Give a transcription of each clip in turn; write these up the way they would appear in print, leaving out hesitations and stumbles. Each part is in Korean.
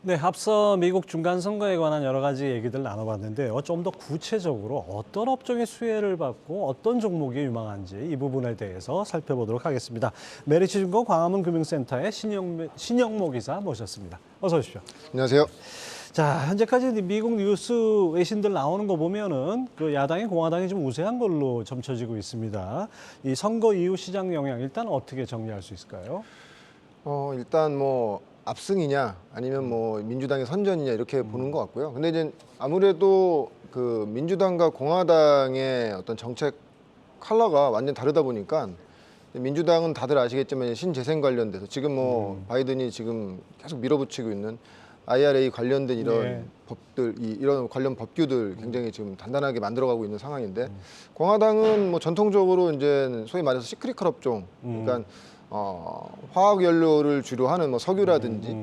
네, 앞서 미국 중간선거에 관한 여러 가지 얘기들 나눠봤는데요. 좀 더 구체적으로 어떤 업종의 수혜를 받고 어떤 종목이 유망한지 이 부분에 대해서 살펴보도록 하겠습니다. 메리츠증권 광화문금융센터의 신영모 기자 모셨습니다. 어서 오십시오. 안녕하세요. 자, 현재까지 미국 뉴스 외신들 나오는 거 보면은 그 야당이 공화당이 좀 우세한 걸로 점쳐지고 있습니다. 이 선거 이후 시장 영향 일단 어떻게 정리할 수 있을까요? 일단 뭐 압승이냐 아니면 뭐 민주당의 선전이냐 이렇게 보는 것 같고요. 근데 이제 아무래도 그 민주당과 공화당의 어떤 정책 컬러가 완전 다르다 보니까 민주당은 다들 아시겠지만 신재생 관련돼서 지금 뭐 바이든이 지금 계속 밀어붙이고 있는 IRA 관련된 이런 네. 법들, 이런 관련 법규들 굉장히 지금 단단하게 만들어가고 있는 상황인데 공화당은 뭐 전통적으로 이제 소위 말해서 시크릿 업종, 그러니까 화학 연료를 주로 하는 뭐 석유라든지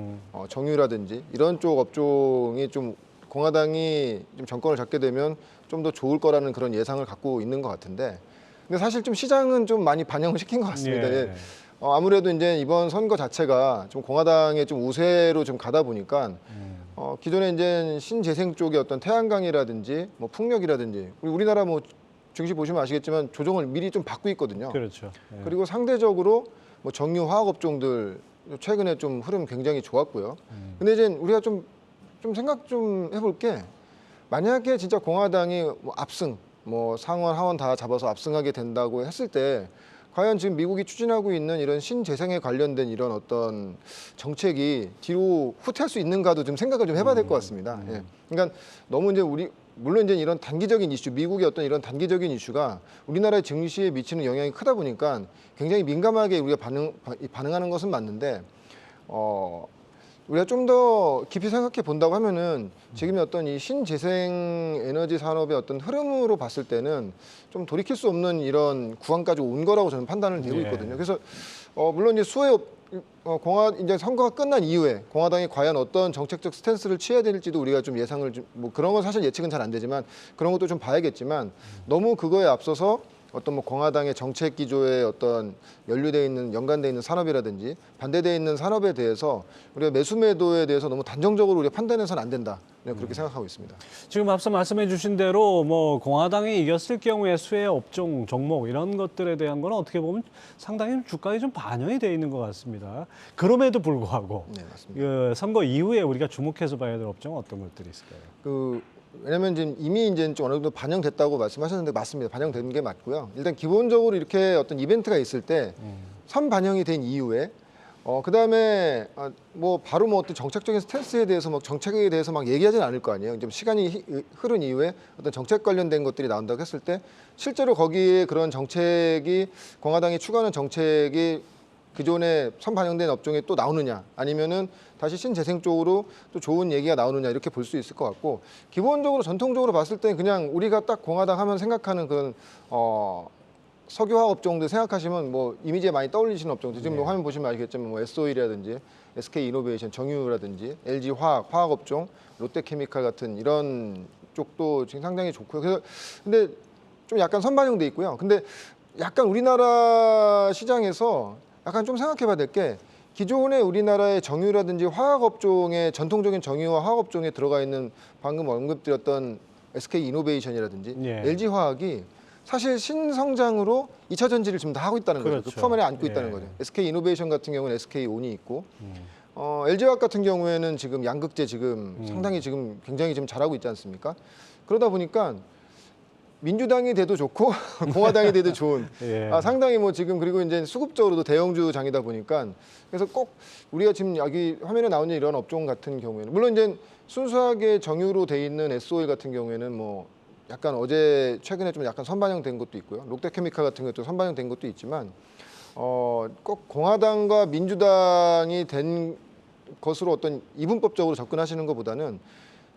정유라든지 이런 쪽 업종이 좀 공화당이 좀 정권을 잡게 되면 좀 더 좋을 거라는 그런 예상을 갖고 있는 것 같은데, 근데 사실 좀 시장은 좀 많이 반영을 시킨 것 같습니다. 예. 아무래도 이제 이번 선거 자체가 좀 공화당의 좀 우세로 좀 가다 보니까 기존에 이제 신재생 쪽의 어떤 태양광이라든지 뭐 풍력이라든지 우리나라 뭐 증시 보시면 아시겠지만 조정을 미리 좀 받고 있거든요. 그렇죠. 예. 그리고 상대적으로 뭐 정유 화학 업종들 최근에 좀 흐름 굉장히 좋았고요. 근데 이제 우리가 좀 생각 좀 해볼 게, 만약에 진짜 공화당이 뭐 압승, 뭐 상원 하원 다 잡아서 압승하게 된다고 했을 때 과연 지금 미국이 추진하고 있는 이런 신재생에 관련된 이런 어떤 정책이 뒤로 후퇴할 수 있는가도 좀 생각을 좀 해봐야 될 것 같습니다. 예. 그러니까 너무 이제 물론 이제 이런 단기적인 이슈, 미국의 어떤 이런 단기적인 이슈가 우리나라의 증시에 미치는 영향이 크다 보니까 굉장히 민감하게 우리가 반응하는 것은 맞는데, 우리가 좀 더 깊이 생각해 본다고 하면은 지금의 어떤 이 신재생 에너지 산업의 어떤 흐름으로 봤을 때는 좀 돌이킬 수 없는 이런 구간까지 온 거라고 저는 판단을 되고 있거든요. 그래서 물론 이제 이제 선거가 끝난 이후에 공화당이 과연 어떤 정책적 스탠스를 취해야 될지도 우리가 좀 예상을 뭐 그런 건 사실 예측은 잘 안 되지만 그런 것도 좀 봐야겠지만, 너무 그거에 앞서서 어떤 뭐 공화당의 정책 기조에 어떤 연관돼 있는 산업이라든지 반대돼 있는 산업에 대해서 우리가 매수 매도에 대해서 너무 단정적으로 우리가 판단해서는 안 된다. 그렇게 생각하고 있습니다. 지금 앞서 말씀해 주신 대로 뭐 공화당이 이겼을 경우에 수혜 업종, 종목 이런 것들에 대한 거는 어떻게 보면 상당히 주가에 좀 반영이 되어 있는 것 같습니다. 그럼에도 불구하고 네, 맞습니다. 그 선거 이후에 우리가 주목해서 봐야 될 업종은 어떤 것들이 있을까요? 왜냐면 지금 이미 이제 좀 어느 정도 반영됐다고 말씀하셨는데 맞습니다. 반영된 게 맞고요. 일단 기본적으로 이렇게 어떤 이벤트가 있을 때 선반영이 된 이후에 그다음에 뭐 바로 뭐 어떤 정책적인 스탠스에 대해서 막 정책에 대해서 막 얘기하지는 않을 거 아니에요. 좀 시간이 흐른 이후에 어떤 정책 관련된 것들이 나온다고 했을 때 실제로 거기에 그런 정책이 공화당이 추구하는 정책이 기존에 선반영된 업종에 또 나오느냐, 아니면은 다시 신재생 쪽으로 또 좋은 얘기가 나오느냐, 이렇게 볼 수 있을 것 같고, 기본적으로 전통적으로 봤을 때 그냥 우리가 딱 공화당 하면 생각하는 그런 석유화학 업종들 생각하시면 뭐 이미지에 많이 떠올리시는 업종들 지금 뭐 화면 보시면 아시겠지만 뭐 S-OIL이라든지 SK이노베이션, 정유라든지 LG화학, 화학업종, 롯데케미칼 같은 이런 쪽도 지금 상당히 좋고요. 그래서 근데 좀 약간 선반영돼 있고요. 근데 약간 우리나라 시장에서 약간 좀 생각해봐야 될 게, 기존의 우리나라의 정유라든지 화학업종의 전통적인 정유와 화학업종에 들어가 있는 방금 언급드렸던 SK이노베이션이라든지 LG화학이 사실 신성장으로 2차 전지를 지금 다 하고 있다는 거죠. 그렇죠. 그 품 안에 안고 있다는 거죠. SK이노베이션 같은 경우는 SK온이 있고, LG화학 같은 경우에는 지금 양극재 지금 상당히 지금 굉장히 지금 잘하고 있지 않습니까? 그러다 보니까 민주당이 돼도 좋고 공화당이 돼도 좋은 상당히 뭐 지금, 그리고 이제 수급적으로도 대형주장이다 보니까, 그래서 꼭 우리가 지금 여기 화면에 나오는 이런 업종 같은 경우에는 물론 이제 순수하게 정유로 돼 있는 S-OIL 같은 경우에는 뭐 약간 최근에 좀 약간 선반영된 것도 있고요. 롯데케미칼 같은 것도 선반영된 것도 있지만 꼭 공화당과 민주당이 된 것으로 어떤 이분법적으로 접근하시는 것보다는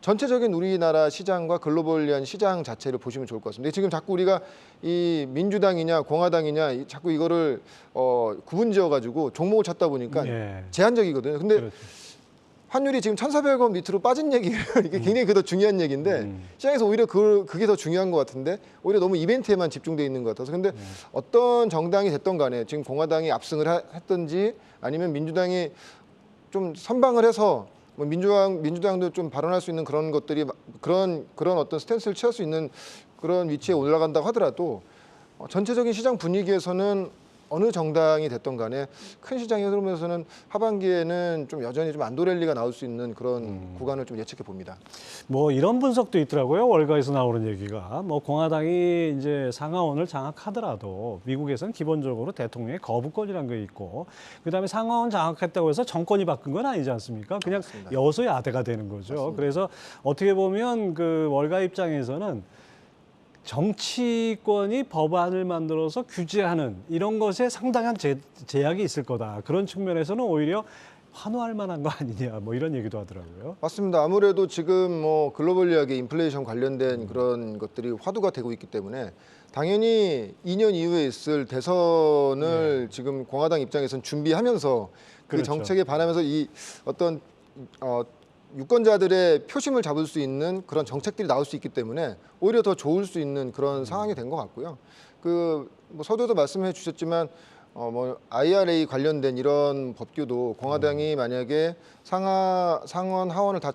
전체적인 우리나라 시장과 글로벌리한 시장 자체를 보시면 좋을 것 같습니다. 지금 자꾸 우리가 이 민주당이냐 공화당이냐 자꾸 이거를 구분지어 가지고 종목을 찾다 보니까 제한적이거든요. 근데 그렇죠. 환율이 지금 1,400원 밑으로 빠진 얘기예요. 이게 굉장히 더 중요한 얘기인데 시장에서 오히려 그게 더 중요한 것 같은데 오히려 너무 이벤트에만 집중돼 있는 것 같아서. 근데 어떤 정당이 됐던 간에 지금 공화당이 압승을 했든지 아니면 민주당이 좀 선방을 해서 뭐 민주당도 좀 발언할 수 있는 그런 것들이 그런 어떤 스탠스를 취할 수 있는 그런 위치에 올라간다고 하더라도 전체적인 시장 분위기에서는 어느 정당이 됐던 간에 큰 시장의 흐름에서는 하반기에는 좀 여전히 좀 안도랠리가 나올 수 있는 그런 구간을 좀 예측해 봅니다. 뭐 이런 분석도 있더라고요. 월가에서 나오는 얘기가 뭐 공화당이 이제 상하원을 장악하더라도 미국에서는 기본적으로 대통령의 거부권이라는 게 있고 그다음에 상하원 장악했다고 해서 정권이 바뀐 건 아니지 않습니까? 그냥 맞습니다. 여소야대가 되는 거죠. 맞습니다. 그래서 어떻게 보면 그 월가 입장에서는 정치권이 법안을 만들어서 규제하는 이런 것에 상당한 제약이 있을 거다. 그런 측면에서는 오히려 환호할 만한 거 아니냐. 뭐 이런 얘기도 하더라고요. 맞습니다. 아무래도 지금 뭐 글로벌리하게 인플레이션 관련된 그런 것들이 화두가 되고 있기 때문에 당연히 2년 이후에 있을 대선을 지금 공화당 입장에서는 준비하면서 그 그렇죠. 정책에 반하면서 이 어떤 유권자들의 표심을 잡을 수 있는 그런 정책들이 나올 수 있기 때문에 오히려 더 좋을 수 있는 그런 상황이 된 것 같고요. 그 뭐 서두에도 말씀해 주셨지만 뭐 IRA 관련된 이런 법규도 공화당이 만약에 상원 하원을 다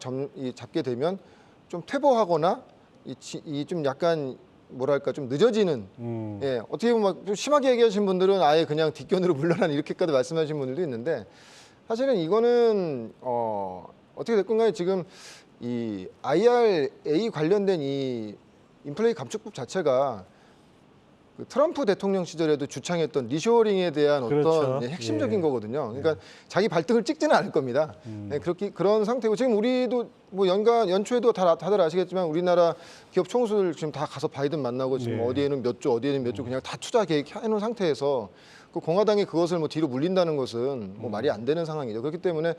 잡게 되면 좀 퇴보하거나 이 좀 약간 뭐랄까 좀 늦어지는 예 어떻게 보면 막 좀 심하게 얘기하신 분들은 아예 그냥 뒷견으로 물러나는 이렇게까지 말씀하신 분들도 있는데 사실은 이거는 어떻게 됐건 간에 지금 이 IRA 관련된 이 인플레이 감축법 자체가 그 트럼프 대통령 시절에도 주창했던 리쇼어링에 대한 그렇죠. 어떤 핵심적인 예. 거거든요. 그러니까 자기 발등을 찍지는 않을 겁니다. 네, 그런 상태고 지금 우리도 뭐 연초에도 다들 아시겠지만 우리나라 기업 총수들 지금 다 가서 바이든 만나고 지금 예. 어디에는 몇 조, 어디에는 몇 조 그냥 다 투자 계획해놓은 상태에서 그 공화당이 그것을 뭐 뒤로 물린다는 것은 뭐 말이 안 되는 상황이죠. 그렇기 때문에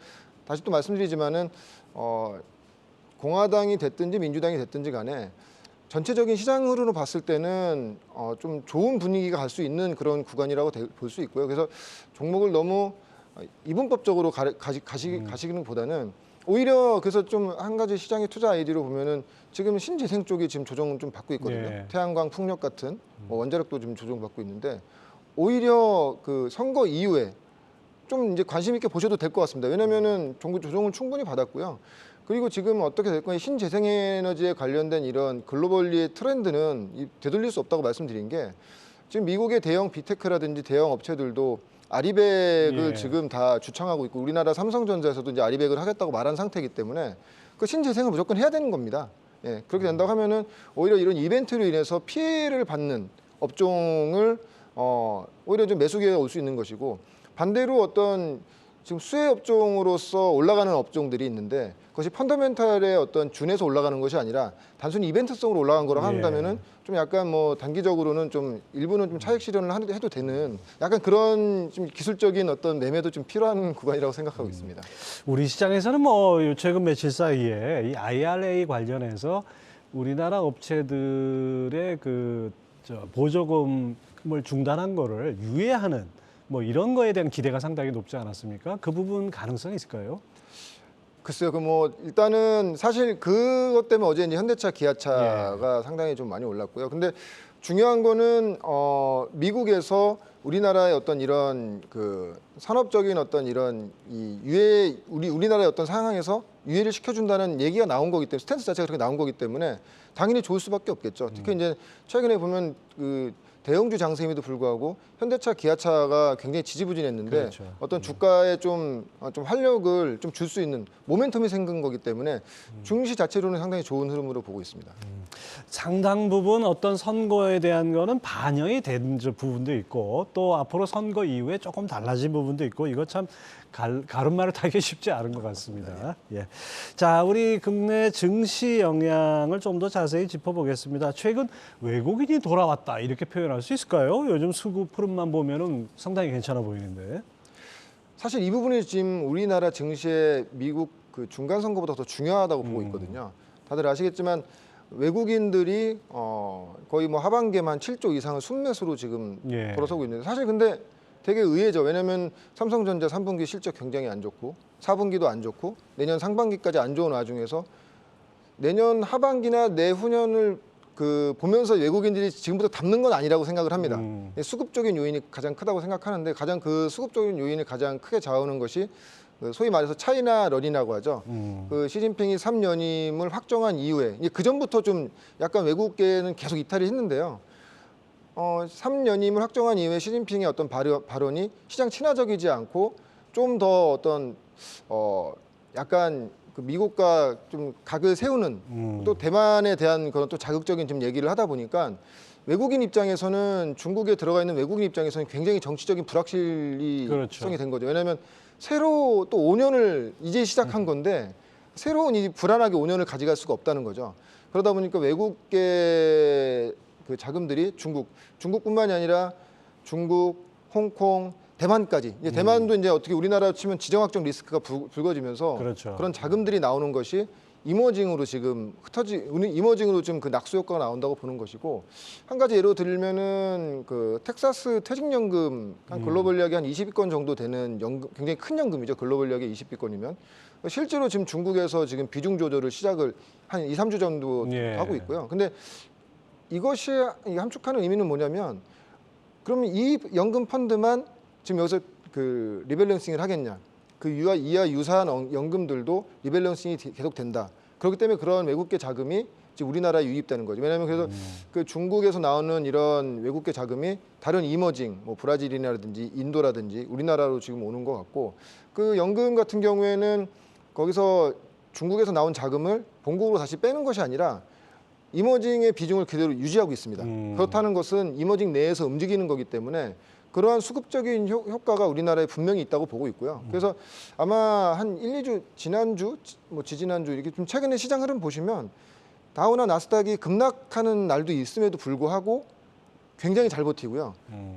다시 또 말씀드리지만은 공화당이 됐든지 민주당이 됐든지 간에 전체적인 시장 흐름으로 봤을 때는 좀 좋은 분위기가 갈 수 있는 그런 구간이라고 볼 수 있고요. 그래서 종목을 너무 이분법적으로 가시기는 보다는 오히려 그래서 좀 한 가지 시장의 투자 아이디어로 보면은 지금 신재생 쪽이 지금 조정 좀 받고 있거든요. 예. 태양광, 풍력 같은 뭐 원자력도 좀 조정받고 있는데 오히려 그 선거 이후에 좀 이제 관심 있게 보셔도 될 것 같습니다. 왜냐면은 조정을 충분히 받았고요. 그리고 지금 어떻게 될 거냐 신재생에너지에 관련된 이런 글로벌리의 트렌드는 되돌릴 수 없다고 말씀드린 게 지금 미국의 대형 비테크라든지 대형 업체들도 아리백을 예. 지금 다 주창하고 있고 우리나라 삼성전자에서도 이제 아리백을 하겠다고 말한 상태이기 때문에 그 신재생을 무조건 해야 되는 겁니다. 예, 그렇게 된다고 하면은 오히려 이런 이벤트로 인해서 피해를 받는 업종을 오히려 좀 매수 기회가 올 수 있는 것이고 반대로 어떤 지금 수혜 업종으로서 올라가는 업종들이 있는데 그것이 펀더멘탈의 어떤 준에서 올라가는 것이 아니라 단순히 이벤트성으로 올라간 거라고 한다면은 좀 약간 뭐 단기적으로는 좀 일부는 좀 차익 실현을 해도 되는 약간 그런 좀 기술적인 어떤 매매도 좀 필요한 구간이라고 생각하고 있습니다. 우리 시장에서는 뭐 최근 며칠 사이에 이 IRA 관련해서 우리나라 업체들의 그 보조금을 중단한 거를 유예하는 뭐 이런 거에 대한 기대가 상당히 높지 않았습니까? 그 부분 가능성이 있을까요? 글쎄요, 그 뭐 일단은 사실 그것 때문에 어제 이제 현대차, 기아차가 상당히 좀 많이 올랐고요. 근데 중요한 거는 미국에서 우리나라의 어떤 이런 그 산업적인 어떤 이런 이 유해 우리나라의 어떤 상황에서 유예를 시켜준다는 얘기가 나온 거기 때문에 스탠스 자체가 그렇게 나온 거기 때문에 당연히 좋을 수밖에 없겠죠. 특히 이제 최근에 보면 그 대형주 장세임에도 불구하고 현대차, 기아차가 굉장히 지지부진했는데 그렇죠. 어떤 주가에 좀 활력을 좀 줄 수 있는 모멘텀이 생긴 거기 때문에 증시 자체로는 상당히 좋은 흐름으로 보고 있습니다. 상당 부분 어떤 선거에 대한 거는 반영이 된 부분도 있고 또 앞으로 선거 이후에 조금 달라진 부분도 있고 이거 참 가름말을 타기 쉽지 않은 것 같습니다. 예. 자, 우리 국내 증시 영향을 좀 더 자세히 짚어보겠습니다. 최근 외국인이 돌아왔다 이렇게 표현할 수 있을까요? 요즘 수급 흐름만 보면은 상당히 괜찮아 보이는데. 사실 이 부분이 지금 우리나라 증시의 미국 그 중간 선거보다 더 중요하다고 보고 있거든요. 다들 아시겠지만 외국인들이 거의 뭐 하반기에만 7조 이상을 순매수로 지금 예. 돌아서고 있는데 사실 근데 되게 의외죠. 왜냐하면 삼성전자 3분기 실적 굉장히 안 좋고 4분기도 안 좋고 내년 상반기까지 안 좋은 와중에서 내년 하반기나 내후년을 그 보면서 외국인들이 지금부터 담는 건 아니라고 생각을 합니다. 수급적인 요인이 가장 크다고 생각하는데 가장 그 수급적인 요인을 가장 크게 좌우하는 것이 소위 말해서 차이나 런이라고 하죠. 그 시진핑이 3연임을 확정한 이후에 그 전부터 좀 약간 외국계는 계속 이탈이 했는데요. 3연임을 확정한 이후에 시진핑의 어떤 발언이 시장 친화적이지 않고 좀 더 어떤 약간 그 미국과 좀 각을 세우는 또 대만에 대한 그런 또 자극적인 좀 얘기를 하다 보니까 외국인 입장에서는 중국에 들어가 있는 외국인 입장에서는 굉장히 정치적인 불확실성이 그렇죠. 된 거죠. 왜냐하면 새로 또 5년을 이제 시작한 건데 새로운 이 불안하게 5년을 가져갈 수가 없다는 거죠. 그러다 보니까 외국계 그 자금들이 중국뿐만이 아니라 중국, 홍콩, 대만까지 이제 대만도 이제 어떻게 우리나라 치면 지정학적 리스크가 불거지면서 그렇죠. 그런 자금들이 나오는 것이 이머징으로 지금 이머징으로 좀 그 낙수 효과가 나온다고 보는 것이고 한 가지 예로 들면은 그 텍사스 퇴직연금 한 글로벌력이 한 20위권 정도 되는 연금 굉장히 큰 연금이죠. 글로벌력이 20위권이면 실제로 지금 중국에서 지금 비중 조절을 시작을 한 2, 3주 정도 예. 하고 있고요. 근데 이것이 함축하는 의미는 뭐냐면 그러면 이 연금 펀드만 지금 여기서 그 리밸런싱을 하겠냐? 그 이와 유사한 연금들도 리밸런싱이 계속 된다. 그렇기 때문에 그런 외국계 자금이 지금 우리나라에 유입되는 거죠. 왜냐하면 그래서 그 중국에서 나오는 이런 외국계 자금이 다른 이머징, 뭐 브라질이라든지 인도라든지 우리나라로 지금 오는 것 같고 그 연금 같은 경우에는 거기서 중국에서 나온 자금을 본국으로 다시 빼는 것이 아니라 이머징의 비중을 그대로 유지하고 있습니다. 그렇다는 것은 이머징 내에서 움직이는 거기 때문에 그러한 수급적인 효과가 우리나라에 분명히 있다고 보고 있고요. 그래서 아마 한 1, 2주 지난주, 뭐 지지난주 이렇게 좀 최근에 시장 흐름 보시면 다우나 나스닥이 급락하는 날도 있음에도 불구하고 굉장히 잘 버티고요.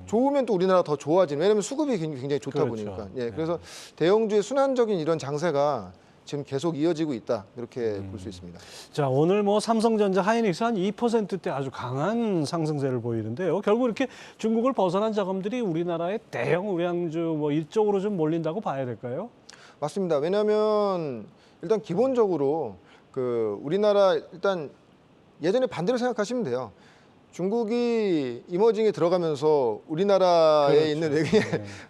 좋으면 또 우리나라가 더 좋아지는. 왜냐하면 수급이 굉장히 좋다 그렇죠. 보니까. 예, 그래서 대형주의 순환적인 이런 장세가 지금 계속 이어지고 있다 이렇게 볼 수 있습니다. 자, 오늘 뭐 삼성전자, 하이닉스 한 2%대 아주 강한 상승세를 보이는데요. 결국 이렇게 중국을 벗어난 자금들이 우리나라의 대형 우량주 뭐 이쪽으로 좀 몰린다고 봐야 될까요? 맞습니다. 왜냐하면 일단 기본적으로 그 우리나라 일단 예전에 반대로 생각하시면 돼요. 중국이 이머징에 들어가면서 우리나라에 그렇죠. 있는 외국인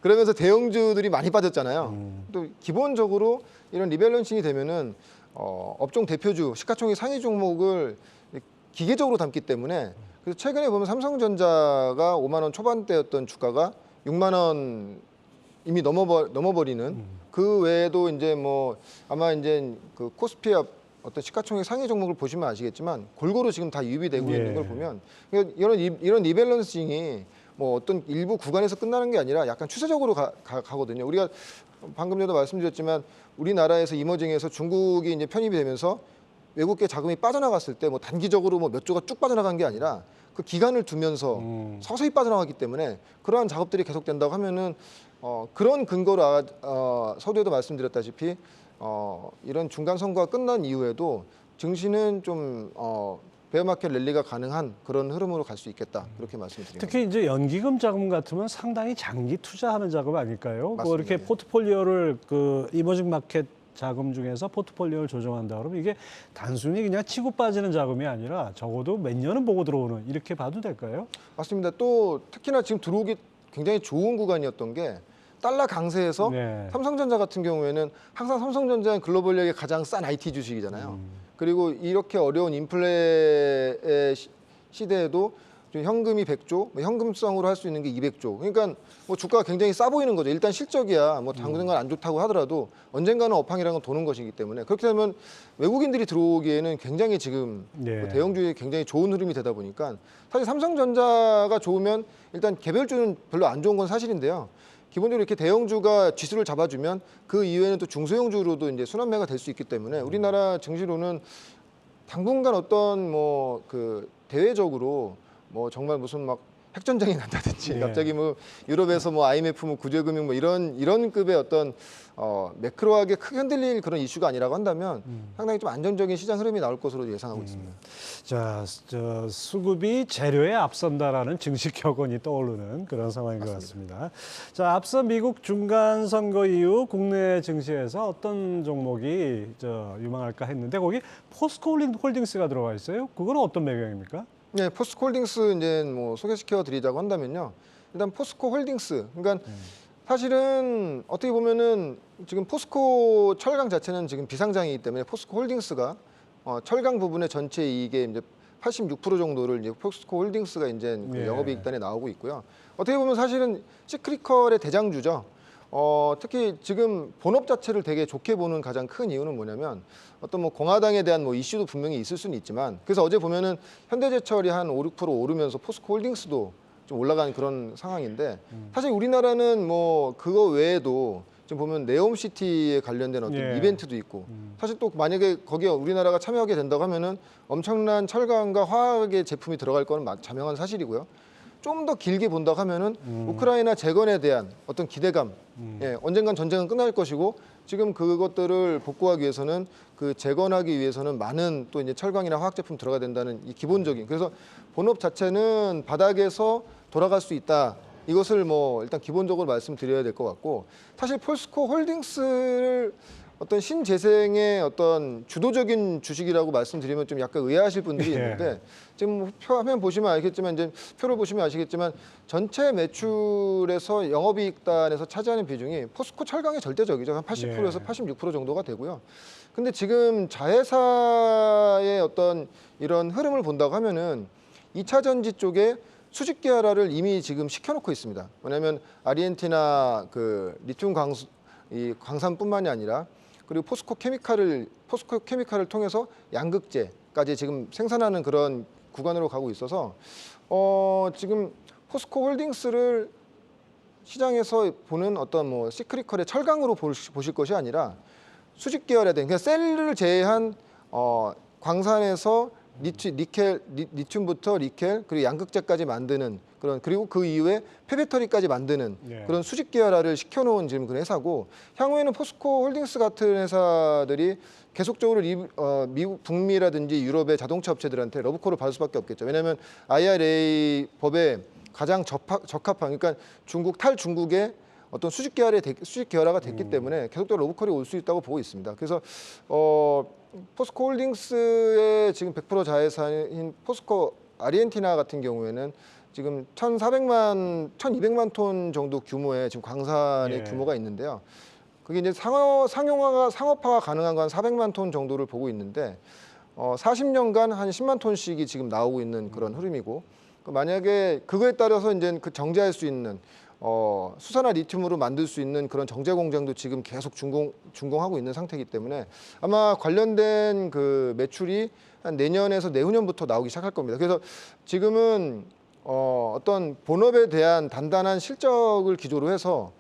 그러면서 대형주들이 많이 빠졌잖아요. 또 기본적으로 이런 리밸런싱이 되면은 업종 대표주 시가총액 상위 종목을 기계적으로 담기 때문에 그래서 최근에 보면 삼성전자가 5만 원 초반대였던 주가가 6만 원 이미 넘어버리는 그 외에도 이제 뭐 아마 이제 그 코스피의 어떤 시가총액 상위 종목을 보시면 아시겠지만 골고루 지금 다 유입이 되고 예. 있는 걸 보면 이런 리밸런싱이 뭐 어떤 일부 구간에서 끝나는 게 아니라 약간 추세적으로 가거든요. 우리가 방금 전에도 말씀드렸지만 우리나라에서 이머징에서 중국이 이제 편입이 되면서 외국계 자금이 빠져나갔을 때 뭐 단기적으로 뭐 몇 조가 쭉 빠져나간 게 아니라 그 기간을 두면서 서서히 빠져나가기 때문에 그러한 작업들이 계속된다고 하면은 그런 근거로 서두에도 말씀드렸다시피 이런 중간 선거가 끝난 이후에도 증시는 좀 베어마켓 랠리가 가능한 그런 흐름으로 갈 수 있겠다 이렇게 말씀드립니다. 특히 이제 연기금 자금 같으면 상당히 장기 투자하는 작업 아닐까요? 뭐 맞습니다. 이렇게 포트폴리오를 그 이머징 마켓 자금 중에서 포트폴리오를 조정한다 그러면 이게 단순히 그냥 치고 빠지는 자금이 아니라 적어도 몇 년은 보고 들어오는 이렇게 봐도 될까요? 맞습니다. 또 특히나 지금 들어오기 굉장히 좋은 구간이었던 게 달러 강세에서 네. 삼성전자 같은 경우에는 항상 삼성전자는 글로벌력의 가장 싼 IT 주식이잖아요. 그리고 이렇게 어려운 인플레의 시대에도 좀 현금이 100조, 뭐 현금성으로 할 수 있는 게 200조. 그러니까 뭐 주가가 굉장히 싸 보이는 거죠. 일단 실적이야 뭐 당분간 안 좋다고 하더라도 언젠가는 업황이라는 건 도는 것이기 때문에 그렇게 되면 외국인들이 들어오기에는 굉장히 지금 네. 그 대형주에 굉장히 좋은 흐름이 되다 보니까 사실 삼성전자가 좋으면 일단 개별주는 별로 안 좋은 건 사실인데요. 기본적으로 이렇게 대형주가 지수를 잡아주면 그 이후에는 또 중소형주로도 이제 순환매가 될 수 있기 때문에 우리나라 증시로는 당분간 어떤 뭐 그 대외적으로 뭐 정말 무슨 막 핵전쟁이 난다든지 네. 갑자기 뭐 유럽에서 뭐 IMF 뭐 구제금융 뭐 이런 급의 어떤 매크로하게 크게 흔들릴 그런 이슈가 아니라고 한다면 상당히 좀 안정적인 시장 흐름이 나올 것으로 예상하고 있습니다. 자, 수급이 재료에 앞선다라는 증시 격언이 떠오르는 그런 상황인 것 같습니다. 자, 앞서 미국 중간 선거 이후 국내 증시에서 어떤 종목이 유망할까 했는데 거기 포스코 홀딩스가 들어가 있어요. 그거는 어떤 배경입니까? 네, 포스코 홀딩스 이제 뭐 소개시켜 드리자고 한다면요. 일단 포스코 홀딩스, 그러니까 사실은 어떻게 보면은 지금 포스코 철강 자체는 지금 비상장이기 때문에 포스코 홀딩스가 철강 부분의 전체 이익의 이제 86% 정도를 이제 포스코 홀딩스가 이제 그 예. 영업이익단에 나오고 있고요. 어떻게 보면 사실은 시크리컬의 대장주죠. 특히 지금 본업 자체를 되게 좋게 보는 가장 큰 이유는 뭐냐면 어떤 뭐 공화당에 대한 뭐 이슈도 분명히 있을 수는 있지만 그래서 어제 보면은 현대제철이 한 5, 6% 오르면서 포스코 홀딩스도 좀 올라가는 그런 상황인데 사실 우리나라는 뭐 그거 외에도 지금 보면 네옴시티에 관련된 어떤 예. 이벤트도 있고 사실 또 만약에 거기에 우리나라가 참여하게 된다고 하면은 엄청난 철강과 화학의 제품이 들어갈 거는 자명한 사실이고요. 좀 더 길게 본다고 하면은 우크라이나 재건에 대한 어떤 기대감, 예, 언젠간 전쟁은 끝날 것이고 지금 그것들을 복구하기 위해서는 그 재건하기 위해서는 많은 또 이제 철강이나 화학 제품 들어가야 된다는 이 기본적인 그래서 본업 자체는 바닥에서 돌아갈 수 있다. 이것을 뭐 일단 기본적으로 말씀드려야 될 것 같고 사실 포스코 홀딩스를 어떤 신재생의 어떤 주도적인 주식이라고 말씀드리면 좀 약간 의아하실 분들이 예. 있는데 지금 표 화면 보시면 알겠지만 이제 표를 보시면 아시겠지만 전체 매출에서 영업이익단에서 차지하는 비중이 포스코 철강의 절대적이죠. 한 80%에서 예. 86% 정도가 되고요. 근데 지금 자회사의 어떤 이런 흐름을 본다고 하면은 2차 전지 쪽에 수직 계열화를 이미 지금 시켜놓고 있습니다. 왜냐하면 아르헨티나 그 리튬 이 광산뿐만이 아니라 그리고 포스코 케미칼을 통해서 양극재까지 지금 생산하는 그런 구간으로 가고 있어서 지금 포스코 홀딩스를 시장에서 보는 어떤 뭐 시크리컬의 철강으로 보실 것이 아니라 수직 계열에 대한 그냥 셀을 제외한 광산에서 리튬부터 니켈 그리고 양극재까지 만드는 그런 그리고 그 이후에 폐배터리까지 만드는 예. 그런 수직 계열화를 시켜놓은 지금 그런 회사고 향후에는 포스코 홀딩스 같은 회사들이 계속적으로 미국 북미라든지 유럽의 자동차 업체들한테 러브콜을 받을 수밖에 없겠죠. 왜냐하면 IRA 법에 가장 적합한 그러니까 탈중국의 어떤 수직 계열화가 됐기 때문에 계속적으로 러브콜이 올 수 있다고 보고 있습니다. 그래서 포스코 홀딩스의 지금 100% 자회사인 포스코 아르헨티나 같은 경우에는 지금 1,200만 톤 정도 규모의 지금 광산의 예. 규모가 있는데요. 그게 이제 상업화가 가능한 건 400만 톤 정도를 보고 있는데 40년간 한 10만 톤씩이 지금 나오고 있는 그런 흐름이고 만약에 그거에 따라서 이제 그 정제할 수 있는 수산화 리튬으로 만들 수 있는 그런 정제 공장도 지금 계속 준공하고 있는 상태이기 때문에 아마 관련된 그 매출이 한 내년에서 내후년부터 나오기 시작할 겁니다. 그래서 지금은 어떤 본업에 대한 단단한 실적을 기조로 해서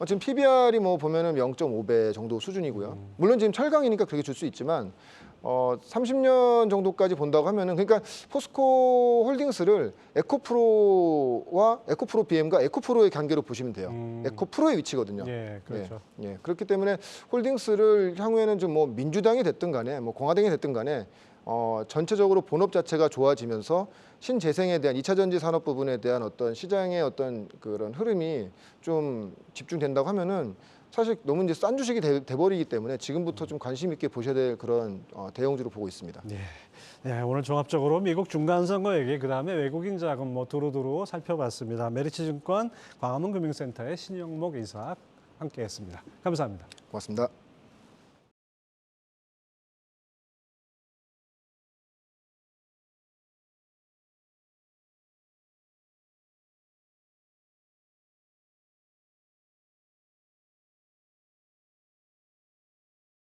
지금 PBR이 뭐 보면은 0.5배 정도 수준이고요. 물론 지금 철강이니까 그렇게 줄 수 있지만 30년 정도까지 본다고 하면은 그러니까 포스코 홀딩스를 에코프로 BM과 에코프로의 관계로 보시면 돼요. 에코프로의 위치거든요. 예, 그렇죠. 예, 그렇기 때문에 홀딩스를 향후에는 좀 뭐 민주당이 됐든 간에 뭐 공화당이 됐든 간에 전체적으로 본업 자체가 좋아지면서 신재생에 대한 2차 전지 산업 부분에 대한 어떤 시장의 어떤 그런 흐름이 좀 집중된다고 하면은 사실 너무 이제 싼 주식이 돼버리기 때문에 지금부터 좀 관심 있게 보셔야 될 그런 대형주로 보고 있습니다. 예. 네, 오늘 종합적으로 미국 중간선거 얘기 그다음에 외국인 자금 뭐 두루두루 살펴봤습니다. 메리츠증권 광화문 금융센터의 신영목 이사 함께했습니다. 감사합니다. 고맙습니다.